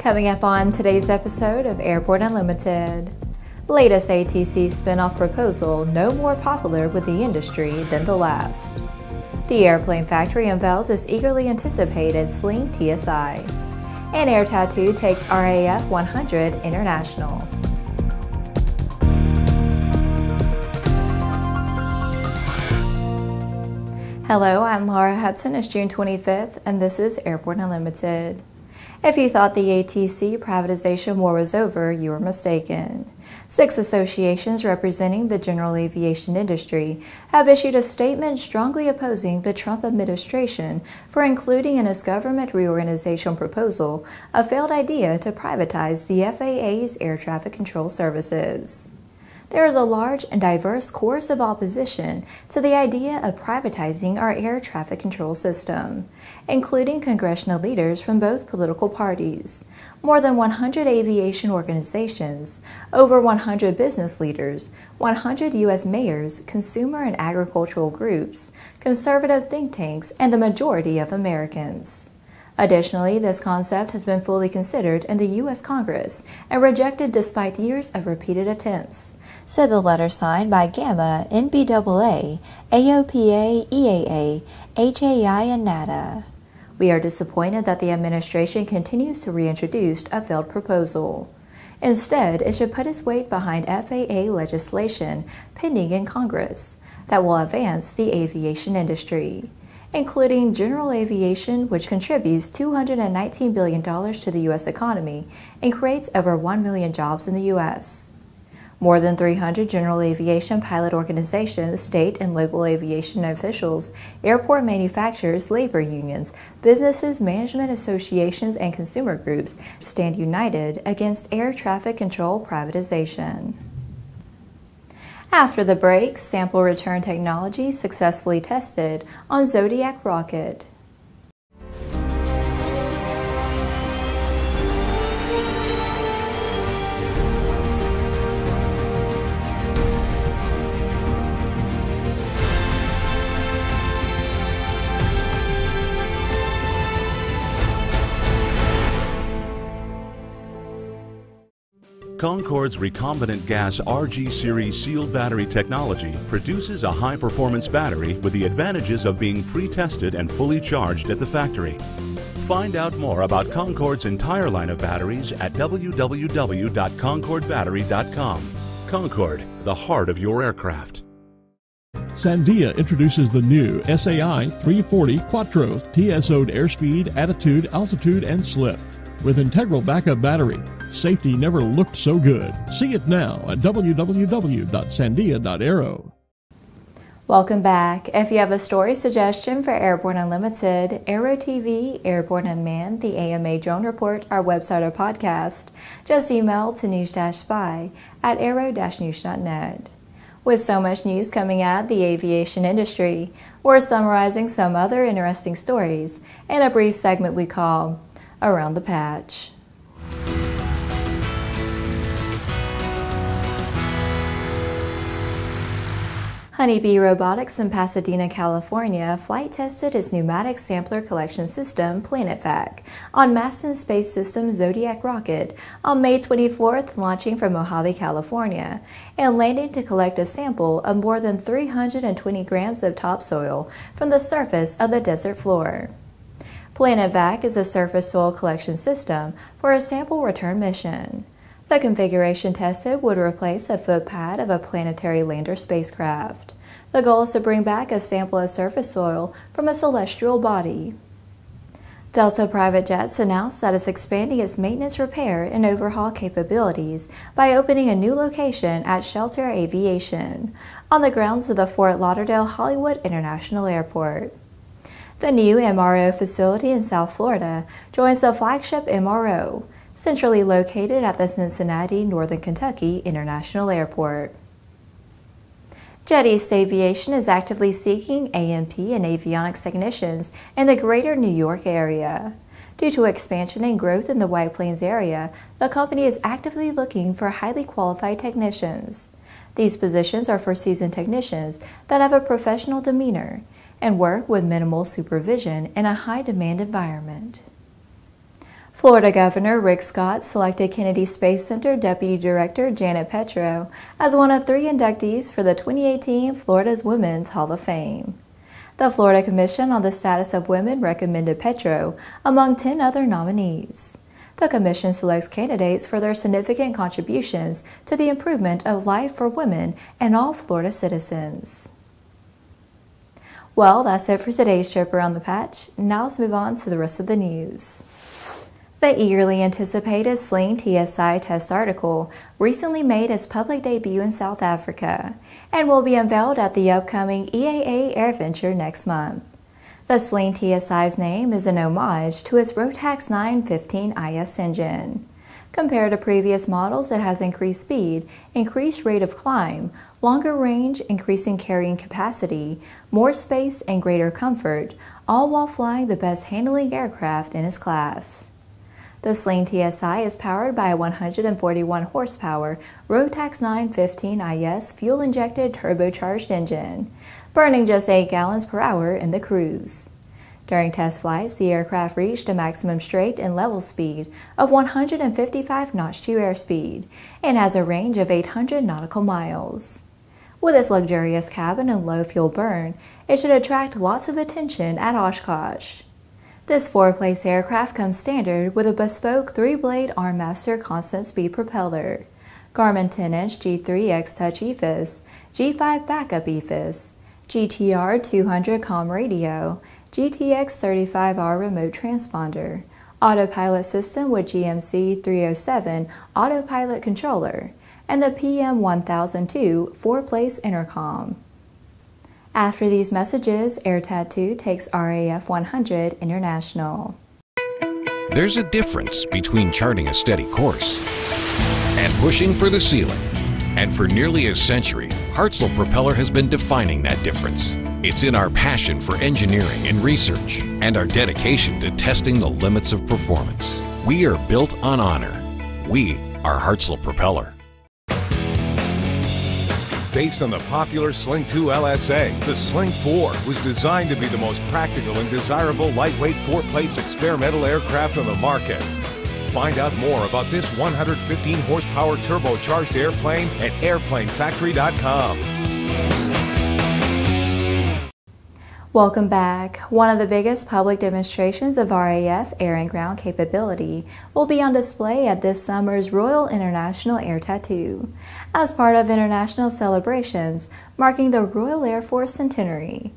Coming up on today's episode of Airborne Unlimited. Latest ATC spin-off proposal no more popular with the industry than the last. The airplane factory unveils its eagerly anticipated Sling TSi. And Air Tattoo takes RAF 100 international. Hello, I'm Laura Hudson. It's June 25th, and this is Airborne Unlimited. If you thought the ATC privatization war was over, you were mistaken. 6 associations representing the general aviation industry have issued a statement strongly opposing the Trump administration for including in its government reorganization proposal a failed idea to privatize the FAA's air traffic control services. There is a large and diverse chorus of opposition to the idea of privatizing our air traffic control system, including congressional leaders from both political parties, more than 100 aviation organizations, over 100 business leaders, 100 U.S. mayors, consumer and agricultural groups, conservative think tanks, and the majority of Americans. Additionally, this concept has been fully considered in the U.S. Congress and rejected despite years of repeated attempts, said the letter signed by GAMA, NBAA, AOPA, EAA, HAI, and NATA. We are disappointed that the administration continues to reintroduce a failed proposal. Instead, it should put its weight behind FAA legislation pending in Congress that will advance the aviation industry, including general aviation, which contributes $219 billion to the U.S. economy and creates over 1 million jobs in the U.S. More than 300 general aviation pilot organizations, state and local aviation officials, airport manufacturers, labor unions, businesses, management associations, and consumer groups stand united against air traffic control privatization. After the break, sample return technology successfully tested on Xodiac rocket. Concorde's recombinant gas RG series sealed battery technology produces a high-performance battery with the advantages of being pre-tested and fully charged at the factory. Find out more about Concorde's entire line of batteries at www.concordebattery.com. Concorde, the heart of your aircraft. Sandia introduces the new SAI 340 Quattro TSO'd airspeed, attitude, altitude, and slip. With integral backup battery, safety never looked so good. See it now at www.sandia.aero. Welcome back. If you have a story suggestion for Airborne Unlimited, Aero-TV, Airborne Unmanned, the AMA Drone Report, our website or podcast, just email to news-spy@aero-news.net. With so much news coming out the aviation industry, we're summarizing some other interesting stories in a brief segment we call Around the Patch. Honeybee Robotics in Pasadena, California, flight tested its pneumatic sampler collection system, PlanetVac, on Masten Space Systems Xodiac rocket on May 24th, launching from Mojave, California, and landing to collect a sample of more than 320 grams of topsoil from the surface of the desert floor. PlanetVac is a surface soil collection system for a sample return mission. The configuration tested would replace a footpad of a planetary lander spacecraft. The goal is to bring back a sample of surface soil from a celestial body. Delta Private Jets announced that it's expanding its maintenance, repair, and overhaul capabilities by opening a new location at Shelter Aviation on the grounds of the Fort Lauderdale Hollywood International Airport. The new MRO facility in South Florida joins the flagship MRO, centrally located at the Cincinnati, Northern Kentucky International Airport. Jet East Aviation is actively seeking A&P and avionics technicians in the greater New York area. Due to expansion and growth in the White Plains area, the company is actively looking for highly qualified technicians. These positions are for seasoned technicians that have a professional demeanor and work with minimal supervision in a high-demand environment. Florida Governor Rick Scott selected Kennedy Space Center Deputy Director Janet Petro as one of 3 inductees for the 2018 Florida's Women's Hall of Fame. The Florida Commission on the Status of Women recommended Petro among 10 other nominees. The Commission selects candidates for their significant contributions to the improvement of life for women and all Florida citizens. Well, that's it for today's trip around the patch. Now let's move on to the rest of the news. The eagerly anticipated Sling TSi test article recently made its public debut in South Africa and will be unveiled at the upcoming EAA Airventure next month. The Sling TSi's name is an homage to its Rotax 915 IS engine. Compared to previous models, it has increased speed, increased rate of climb, longer range, increasing carrying capacity, more space, and greater comfort, all while flying the best handling aircraft in its class. The Sling TSi is powered by a 141 horsepower Rotax 915 IS fuel-injected turbocharged engine, burning just 8 gallons per hour in the cruise. During test flights, the aircraft reached a maximum straight and level speed of 155 knots to airspeed and has a range of 800 nautical miles. With its luxurious cabin and low fuel burn, it should attract lots of attention at Oshkosh. This 4-place aircraft comes standard with a bespoke 3-blade Armmaster constant speed propeller, Garmin 10-inch G3X Touch EFIS, G5 backup EFIS, GTR 200 comm radio, GTX 35R remote transponder, autopilot system with GMC 307 autopilot controller, and the PM1002 4-place intercom. After these messages, Air Tattoo takes RAF 100 international. There's a difference between charting a steady course and pushing for the ceiling. And for nearly a century, Hartzell Propeller has been defining that difference. It's in our passion for engineering and research and our dedication to testing the limits of performance. We are built on honor. We are Hartzell Propeller. Based on the popular Sling 2 LSA, the Sling 4 was designed to be the most practical and desirable lightweight 4-place experimental aircraft on the market. Find out more about this 115 horsepower turbocharged airplane at airplanefactory.com. Welcome back. One of the biggest public demonstrations of RAF air and ground capability will be on display at this summer's Royal International Air Tattoo, as part of international celebrations marking the Royal Air Force centenary.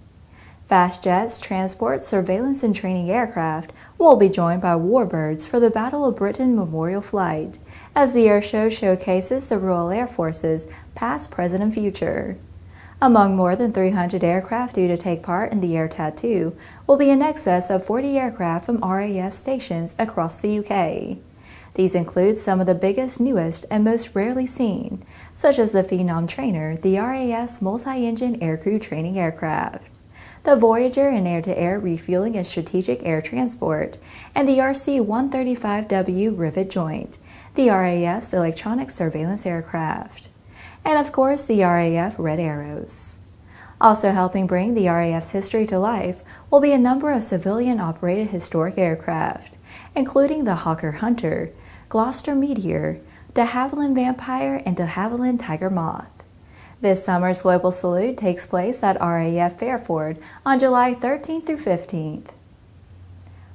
Fast jets, transport, surveillance, and training aircraft will be joined by warbirds for the Battle of Britain Memorial Flight, as the air show showcases the Royal Air Force's past, present, and future. Among more than 300 aircraft due to take part in the Air Tattoo will be in excess of 40 aircraft from RAF stations across the UK. These include some of the biggest, newest, and most rarely seen, such as the Phenom Trainer, the RAF's multi-engine aircrew training aircraft, the Voyager and air-to-air refueling and strategic air transport, and the RC-135W Rivet Joint, the RAF's electronic surveillance aircraft, and of course the RAF Red Arrows. Also helping bring the RAF's history to life will be a number of civilian-operated historic aircraft, including the Hawker Hunter, Gloucester Meteor, de Havilland Vampire, and de Havilland Tiger Moth. This summer's Global Salute takes place at RAF Fairford on July 13th through 15th.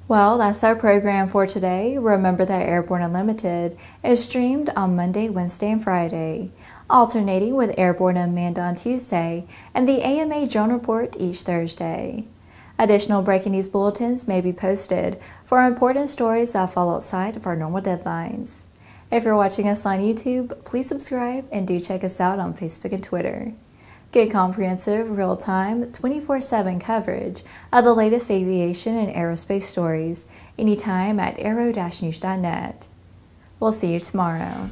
Well, that's our program for today. Remember that Airborne Unlimited is streamed on Monday, Wednesday, and Friday, alternating with Airborne Unmanned on Tuesday and the AMA Drone Report each Thursday. Additional breaking news bulletins may be posted for important stories that fall outside of our normal deadlines. If you're watching us on YouTube, please subscribe and do check us out on Facebook and Twitter. Get comprehensive, real-time, 24/7 coverage of the latest aviation and aerospace stories anytime at aero-news.net. We'll see you tomorrow.